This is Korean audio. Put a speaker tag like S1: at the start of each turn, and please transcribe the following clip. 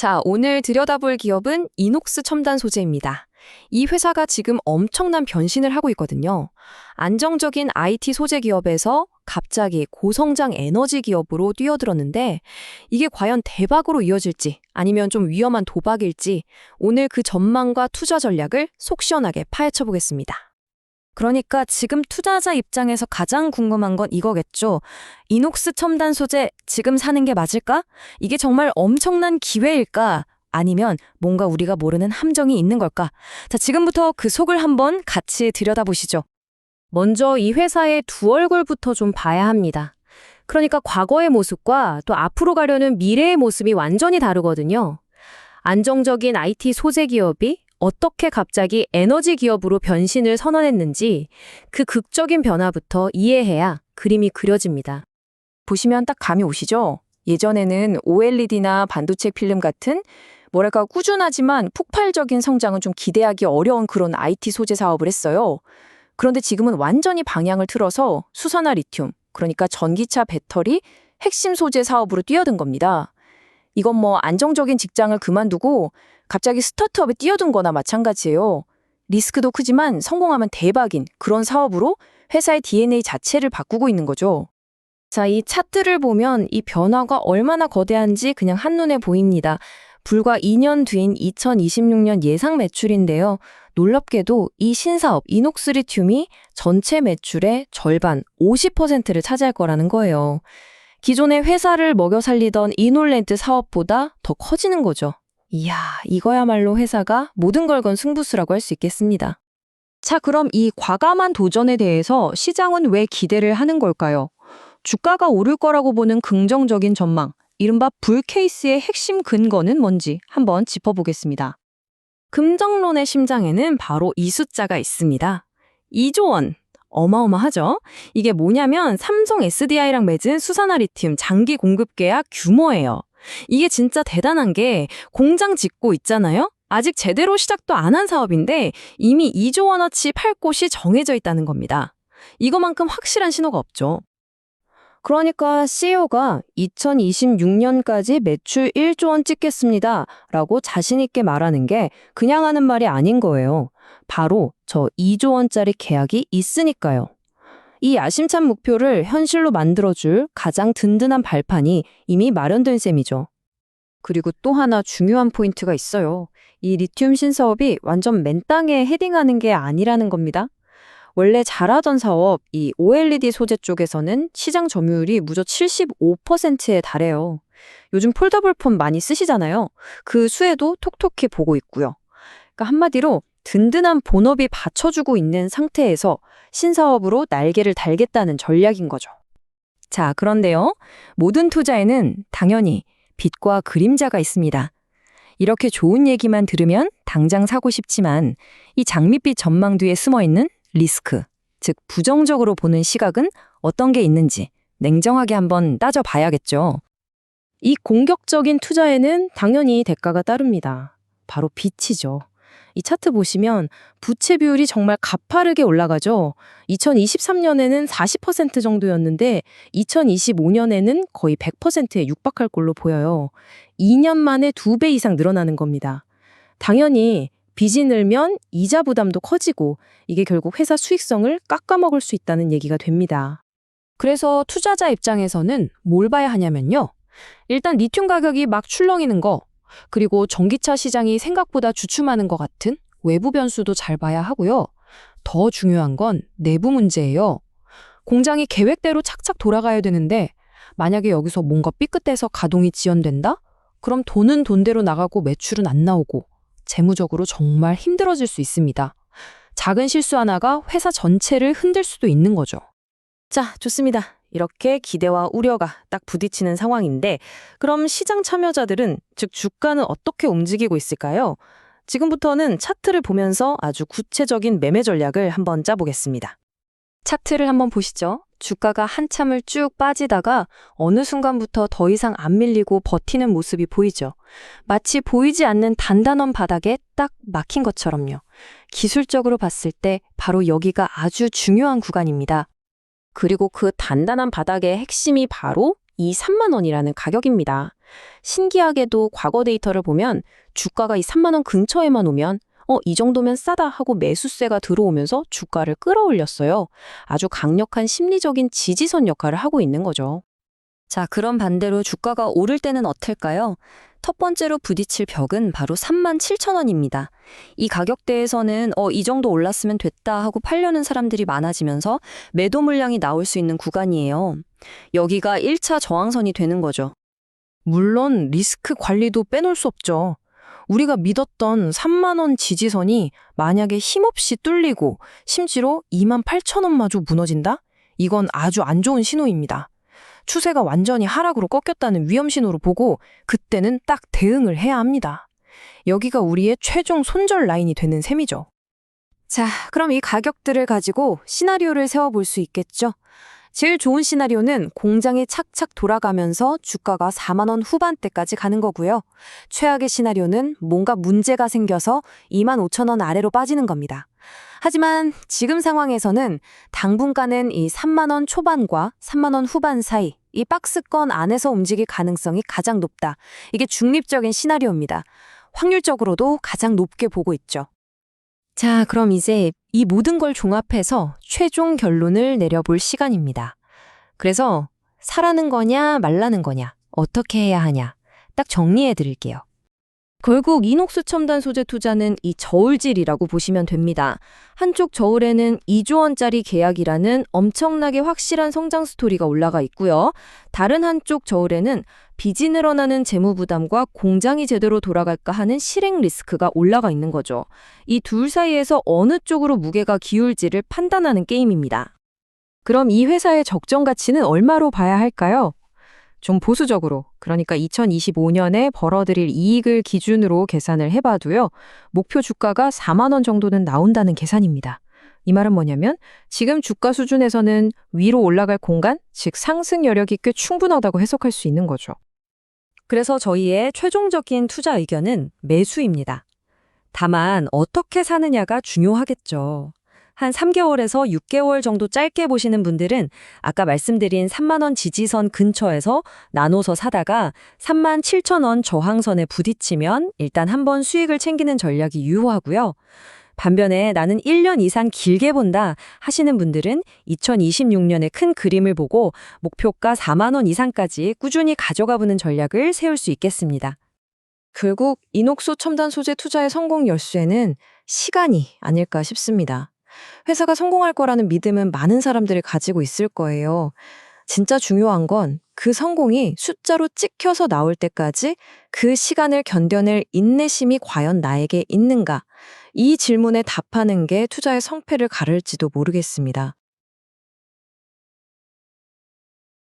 S1: 자, 오늘 들여다볼 기업은 이녹스 첨단 소재입니다. 이 회사가 지금 엄청난 변신을 하고 있거든요. 안정적인 IT 소재 기업에서 갑자기 고성장 에너지 기업으로 뛰어들었는데 이게 과연 대박으로 이어질지 아니면 좀 위험한 도박일지 오늘 그 전망과 투자 전략을 속 시원하게 파헤쳐 보겠습니다. 그러니까 지금 투자자 입장에서 가장 궁금한 건 이거겠죠. 이녹스 첨단 소재 지금 사는 게 맞을까? 이게 정말 엄청난 기회일까? 아니면 뭔가 우리가 모르는 함정이 있는 걸까? 자, 지금부터 그 속을 한번 같이 들여다보시죠. 먼저 이 회사의 두 얼굴부터 좀 봐야 합니다. 그러니까 과거의 모습과 또 앞으로 가려는 미래의 모습이 완전히 다르거든요. 안정적인 IT 소재 기업이 어떻게 갑자기 에너지 기업으로 변신을 선언했는지 그 극적인 변화부터 이해해야 그림이 그려집니다. 보시면 딱 감이 오시죠? 예전에는 OLED나 반도체 필름 같은 뭐랄까 꾸준하지만 폭발적인 성장은 좀 기대하기 어려운 그런 IT 소재 사업을 했어요. 그런데 지금은 완전히 방향을 틀어서 수소나 리튬, 그러니까 전기차 배터리, 핵심 소재 사업으로 뛰어든 겁니다. 이건 뭐 안정적인 직장을 그만두고 갑자기 스타트업에 뛰어든 거나 마찬가지예요. 리스크도 크지만 성공하면 대박인 그런 사업으로 회사의 DNA 자체를 바꾸고 있는 거죠. 자, 이 차트를 보면 이 변화가 얼마나 거대한지 그냥 한눈에 보입니다. 불과 2년 뒤인 2026년 예상 매출인데요. 놀랍게도 이 신사업 이녹스 리튬이 전체 매출의 절반 50%를 차지할 거라는 거예요. 기존의 회사를 먹여 살리던 이놀랜드 사업보다 더 커지는 거죠. 이야, 이거야말로 회사가 모든 걸 건 승부수라고 할 수 있겠습니다. 자, 그럼 이 과감한 도전에 대해서 시장은 왜 기대를 하는 걸까요? 주가가 오를 거라고 보는 긍정적인 전망, 이른바 불 케이스의 핵심 근거는 뭔지 한번 짚어보겠습니다. 금정론의 심장에는 바로 이 숫자가 있습니다. 2조 원. 어마어마하죠? 이게 뭐냐면 삼성 SDI랑 맺은 수산화 리튬 장기 공급 계약 규모예요. 이게 진짜 대단한 게 공장 짓고 있잖아요? 아직 제대로 시작도 안 한 사업인데 이미 2조 원어치 팔 곳이 정해져 있다는 겁니다. 이거만큼 확실한 신호가 없죠. 그러니까 CEO가 2026년까지 매출 1조 원 찍겠습니다 라고 자신 있게 말하는 게 그냥 하는 말이 아닌 거예요. 바로 저 2조 원짜리 계약이 있으니까요. 이 야심찬 목표를 현실로 만들어줄 가장 든든한 발판이 이미 마련된 셈이죠. 그리고 또 하나 중요한 포인트가 있어요. 이 리튬 신사업이 완전 맨 땅에 헤딩하는 게 아니라는 겁니다. 원래 잘하던 사업, 이 OLED 소재 쪽에서는 시장 점유율이 무려 75%에 달해요. 요즘 폴더블 폰 많이 쓰시잖아요. 그 수혜도 톡톡히 보고 있고요. 그러니까 한마디로 든든한 본업이 받쳐주고 있는 상태에서 신사업으로 날개를 달겠다는 전략인 거죠. 자, 그런데요. 모든 투자에는 당연히 빛과 그림자가 있습니다. 이렇게 좋은 얘기만 들으면 당장 사고 싶지만 이 장밋빛 전망 뒤에 숨어있는 리스크, 즉 부정적으로 보는 시각은 어떤 게 있는지 냉정하게 한번 따져봐야겠죠. 이 공격적인 투자에는 당연히 대가가 따릅니다. 바로 빚이죠. 이 차트 보시면 부채 비율이 정말 가파르게 올라가죠. 2023년에는 40% 정도였는데 2025년에는 거의 100%에 육박할 걸로 보여요. 2년 만에 2배 이상 늘어나는 겁니다. 당연히 빚이 늘면 이자 부담도 커지고 이게 결국 회사 수익성을 깎아먹을 수 있다는 얘기가 됩니다. 그래서 투자자 입장에서는 뭘 봐야 하냐면요. 일단 리튬 가격이 막 출렁이는 거, 그리고 전기차 시장이 생각보다 주춤하는 것 같은 외부 변수도 잘 봐야 하고요. 더 중요한 건 내부 문제예요. 공장이 계획대로 착착 돌아가야 되는데 만약에 여기서 뭔가 삐끗해서 가동이 지연된다? 그럼 돈은 돈대로 나가고 매출은 안 나오고 재무적으로 정말 힘들어질 수 있습니다. 작은 실수 하나가 회사 전체를 흔들 수도 있는 거죠. 자, 좋습니다. 이렇게 기대와 우려가 딱 부딪히는 상황인데 그럼 시장 참여자들은, 즉 주가는 어떻게 움직이고 있을까요? 지금부터는 차트를 보면서 아주 구체적인 매매 전략을 한번 짜보겠습니다. 차트를 한번 보시죠. 주가가 한참을 쭉 빠지다가 어느 순간부터 더 이상 안 밀리고 버티는 모습이 보이죠. 마치 보이지 않는 단단한 바닥에 딱 막힌 것처럼요. 기술적으로 봤을 때 바로 여기가 아주 중요한 구간입니다. 그리고 그 단단한 바닥의 핵심이 바로 이 3만 원이라는 가격입니다. 신기하게도 과거 데이터를 보면 주가가 이 3만 원 근처에만 오면 이 정도면 싸다 하고 매수세가 들어오면서 주가를 끌어올렸어요. 아주 강력한 심리적인 지지선 역할을 하고 있는 거죠. 자, 그럼 반대로 주가가 오를 때는 어떨까요? 첫 번째로 부딪힐 벽은 바로 3만 7천 원입니다. 이 가격대에서는 이 정도 올랐으면 됐다 하고 팔려는 사람들이 많아지면서 매도 물량이 나올 수 있는 구간이에요. 여기가 1차 저항선이 되는 거죠.
S2: 물론 리스크 관리도 빼놓을 수 없죠. 우리가 믿었던 3만 원 지지선이 만약에 힘없이 뚫리고 심지어 2만 8천 원마저 무너진다? 이건 아주 안 좋은 신호입니다. 추세가 완전히 하락으로 꺾였다는 위험 신호로 보고 그때는 딱 대응을 해야 합니다. 여기가 우리의 최종 손절 라인이 되는 셈이죠.
S1: 자, 그럼 이 가격들을 가지고 시나리오를 세워볼 수 있겠죠? 제일 좋은 시나리오는 공장이 착착 돌아가면서 주가가 4만 원 후반대까지 가는 거고요. 최악의 시나리오는 뭔가 문제가 생겨서 2만 5천 원 아래로 빠지는 겁니다. 하지만 지금 상황에서는 당분간은 이 3만 원 초반과 3만 원 후반 사이 이 박스권 안에서 움직일 가능성이 가장 높다. 이게 중립적인 시나리오입니다. 확률적으로도 가장 높게 보고 있죠. 자, 그럼 이제 이 모든 걸 종합해서 최종 결론을 내려볼 시간입니다. 그래서 사라는 거냐 말라는 거냐 어떻게 해야 하냐 딱 정리해 드릴게요. 결국 이녹스 첨단 소재 투자는 이 저울질이라고 보시면 됩니다. 한쪽 저울에는 2조 원짜리 계약이라는 엄청나게 확실한 성장 스토리가 올라가 있고요. 다른 한쪽 저울에는 빚이 늘어나는 재무 부담과 공장이 제대로 돌아갈까 하는 실행 리스크가 올라가 있는 거죠. 이 둘 사이에서 어느 쪽으로 무게가 기울지를 판단하는 게임입니다. 그럼 이 회사의 적정 가치는 얼마로 봐야 할까요? 좀 보수적으로, 그러니까 2025년에 벌어들일 이익을 기준으로 계산을 해봐도요. 목표 주가가 4만 원 정도는 나온다는 계산입니다. 이 말은 뭐냐면 지금 주가 수준에서는 위로 올라갈 공간, 즉 상승 여력이 꽤 충분하다고 해석할 수 있는 거죠. 그래서 저희의 최종적인 투자 의견은 매수입니다. 다만 어떻게 사느냐가 중요하겠죠. 한 3개월에서 6개월 정도 짧게 보시는 분들은 아까 말씀드린 3만 원 지지선 근처에서 나눠서 사다가 3만 7천 원 저항선에 부딪히면 일단 한번 수익을 챙기는 전략이 유효하고요. 반면에 나는 1년 이상 길게 본다 하시는 분들은 2026년의 큰 그림을 보고 목표가 4만 원 이상까지 꾸준히 가져가 보는 전략을 세울 수 있겠습니다. 결국 이녹스 첨단 소재 투자의 성공 열쇠는 시간이 아닐까 싶습니다. 회사가 성공할 거라는 믿음은 많은 사람들이 가지고 있을 거예요. 진짜 중요한 건 그 성공이 숫자로 찍혀서 나올 때까지 그 시간을 견뎌낼 인내심이 과연 나에게 있는가? 이 질문에 답하는 게 투자의 성패를 가를지도 모르겠습니다.